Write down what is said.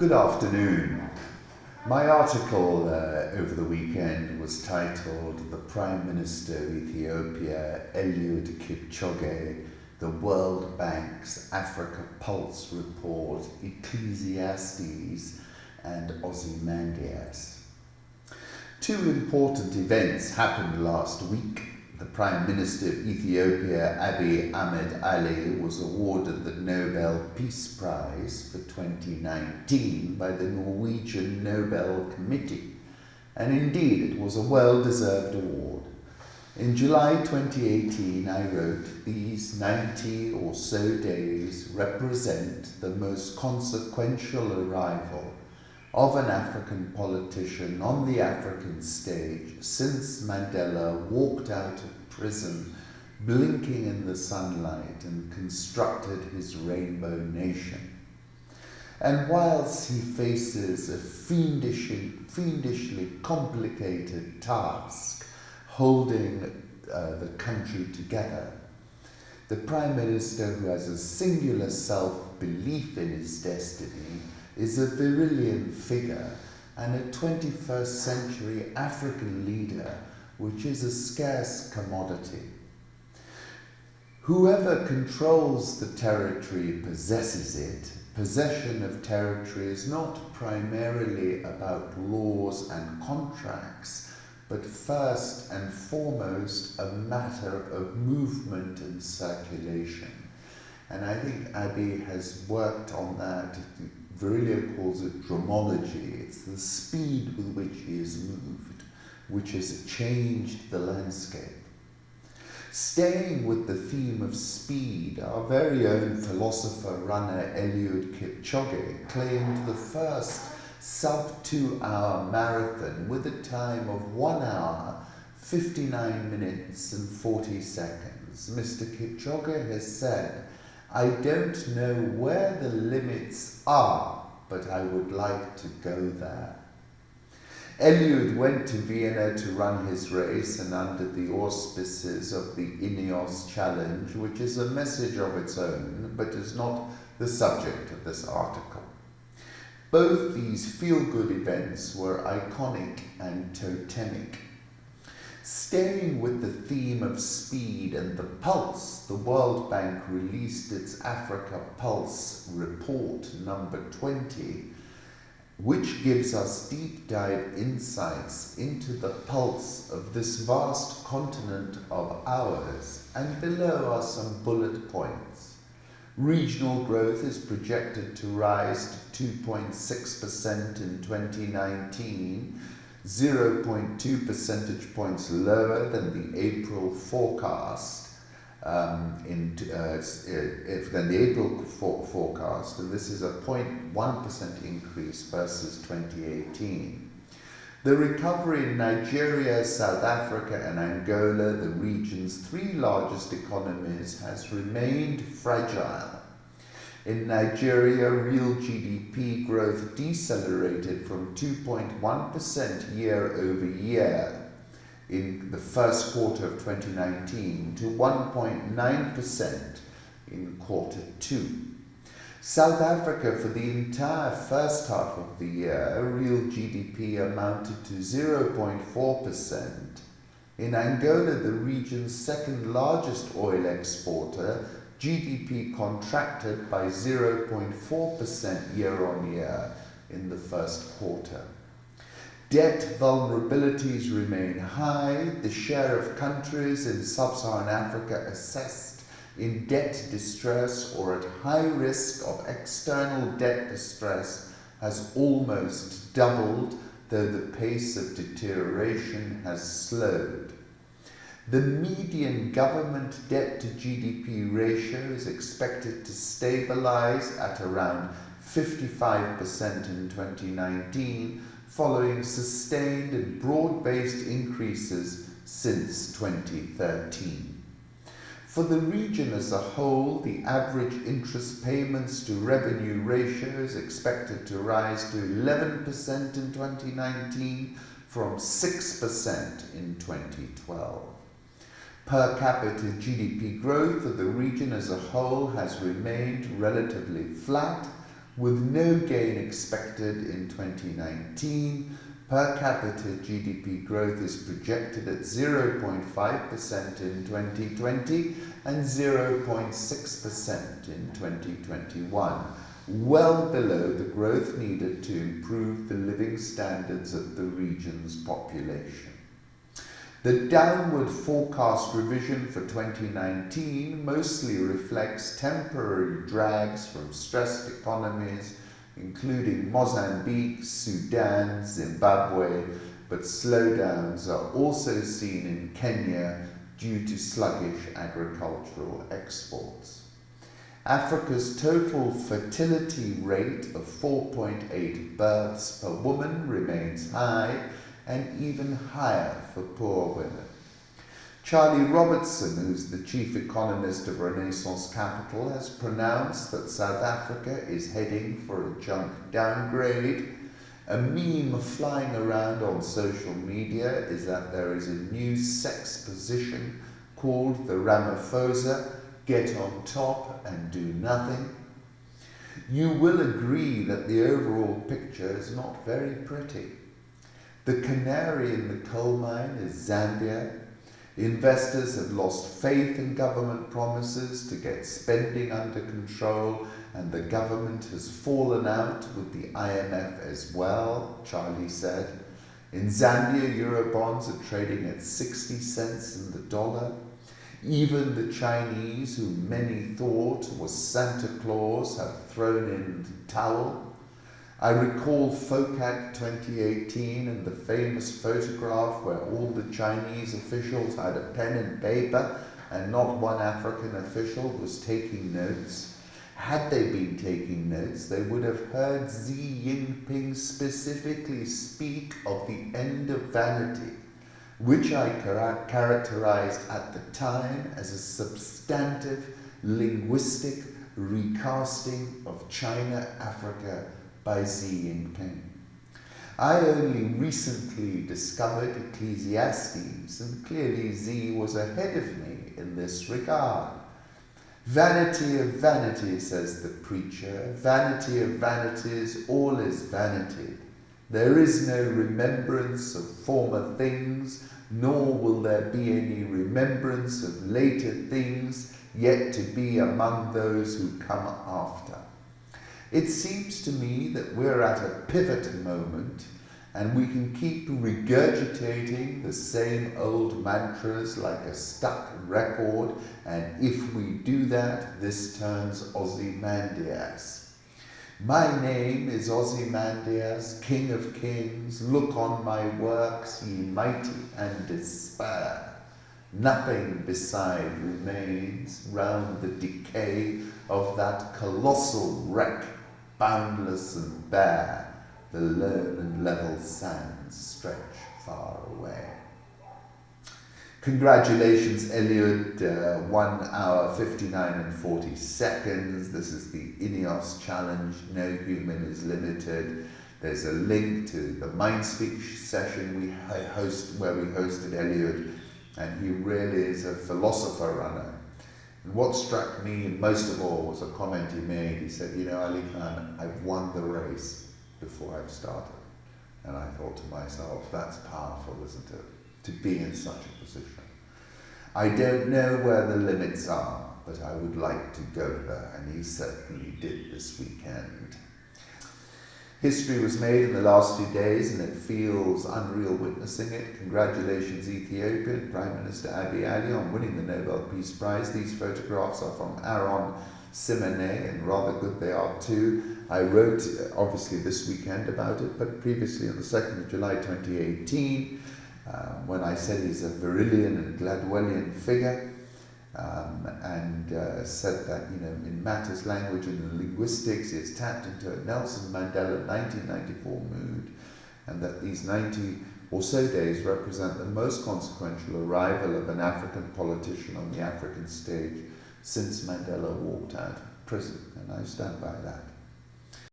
Good afternoon. My article over the weekend was titled "The Prime Minister of Ethiopia, Eliud Kipchoge, the World Bank's Africa Pulse Report, Ecclesiastes and Ozymandias." Two important events happened last week. The Prime Minister of Ethiopia, Ahmed, was awarded the Nobel Peace Prize for 2019 by the Norwegian Nobel Committee, and indeed it was a well-deserved award. In July 2018, I wrote, "These 90 or so days represent the most consequential arrival of an African politician on the African stage since Mandela walked out of prison, blinking in the sunlight, and constructed his rainbow nation. And whilst he faces a fiendishly complicated task holding the country together, the Prime Minister, who has a singular self-belief in his destiny, is a virulent figure and a 21st century African leader, which is a scarce commodity. Whoever controls the territory possesses it. Possession of territory is not primarily about laws and contracts, but first and foremost a matter of movement and circulation. And I think Abiy has worked on that. Virilio calls it dromology. It's the speed with which he has moved, which has changed the landscape. Staying with the theme of speed, our very own philosopher runner Eliud Kipchoge claimed the first sub-2-hour marathon with a time of 1 hour, 59 minutes and 40 seconds. Mr. Kipchoge has said, "I don't know where the limits are, but I would like to go there." Eliud went to Vienna to run his race and under the auspices of the Ineos Challenge, which is a message of its own, but is not the subject of this article. Both these feel-good events were iconic and totemic. Staying with the theme of speed and the pulse, the World Bank released its Africa Pulse Report number 20, which gives us deep dive insights into the pulse of this vast continent of ours, and below are some bullet points. Regional growth is projected to rise to 2.6% in 2019, 0.2 percentage points lower than the April forecast, and this is a 0.1% increase versus 2018. The recovery in Nigeria, South Africa, and Angola, the region's three largest economies, has remained fragile. In Nigeria, real GDP growth decelerated from 2.1% year over year in the first quarter of 2019 to 1.9% in quarter 2. South Africa, for the entire first half of the year, real GDP amounted to 0.4%. In Angola, the region's second largest oil exporter, GDP contracted by 0.4% year on year in the first quarter. Debt vulnerabilities remain high. The share of countries in sub-Saharan Africa assessed in debt distress or at high risk of external debt distress has almost doubled, though the pace of deterioration has slowed. The median government debt to GDP ratio is expected to stabilize at around 55% in 2019, following sustained and broad-based increases since 2013. For the region as a whole, the average interest payments to revenue ratio is expected to rise to 11% in 2019 from 6% in 2012. Per capita GDP growth of the region as a whole has remained relatively flat, With no gain expected in 2019, per capita GDP growth is projected at 0.5% in 2020 and 0.6% in 2021, well below the growth needed to improve the living standards of the region's population. The downward forecast revision for 2019 mostly reflects temporary drags from stressed economies, including Mozambique, Sudan, Zimbabwe, but slowdowns are also seen in Kenya due to sluggish agricultural exports. Africa's total fertility rate of 4.8 births per woman remains high, and even higher for poor women. Charlie Robertson, who's the chief economist of Renaissance Capital, has pronounced that South Africa is heading for a junk downgrade. A meme flying around on social media is that there is a new sex position called the Ramaphosa, get on top and do nothing. You will agree that the overall picture is not very pretty. The canary in the coal mine is Zambia. Investors have lost faith in government promises to get spending under control, and the government has fallen out with the IMF as well, Charlie said. In Zambia, Eurobonds are trading at 60 cents in the dollar. Even the Chinese, who many thought was Santa Claus, have thrown in the towel. I recall FOCAC 2018 and the famous photograph where all the Chinese officials had a pen and paper and not one African official was taking notes. Had they been taking notes, they would have heard Xi Jinping specifically speak of the end of vanity, which I characterized at the time as a substantive linguistic recasting of China-Africa by Xi Jinping. I only recently discovered Ecclesiastes, and clearly Xi was ahead of me in this regard. Vanity of vanity, says the preacher, vanity of vanities, all is vanity. There is no remembrance of former things, nor will there be any remembrance of later things yet to be among those who come after. It seems to me that we're at a pivot moment, and we can keep regurgitating the same old mantras like a stuck record, and if we do that, this turns Ozymandias. My name is Ozymandias, King of Kings. Look on my works, ye mighty, and despair. Nothing beside remains round the decay of that colossal wreck, boundless and bare, the lone and level sands stretch far away. Congratulations, Eliud, 1 hour, 59 and 40 seconds. This is the INEOS challenge, no human is limited. There's a link to the Mind Speech session where we hosted Eliud, and he really is a philosopher runner. And what struck me most of all was a comment he made. He said, you know, Ali Khan, I've won the race before I've started. And I thought to myself, that's powerful, isn't it? To be in such a position. I don't know where the limits are, but I would like to go there, and he certainly did this weekend. History was made in the last few days, and it feels unreal witnessing it. Congratulations, Ethiopian Prime Minister Abiy on winning the Nobel Peace Prize. These photographs are from Aaron Simone, and rather good they are too. I wrote, obviously this weekend about it, but previously on the 2nd of July 2018, when I said he's a Virillian and Gladwellian figure, and said that, you know, in matters language and linguistics, he has tapped into a Nelson Mandela 1994 mood, and that these 90 or so days represent the most consequential arrival of an African politician on the African stage since Mandela walked out of prison, and I stand by that.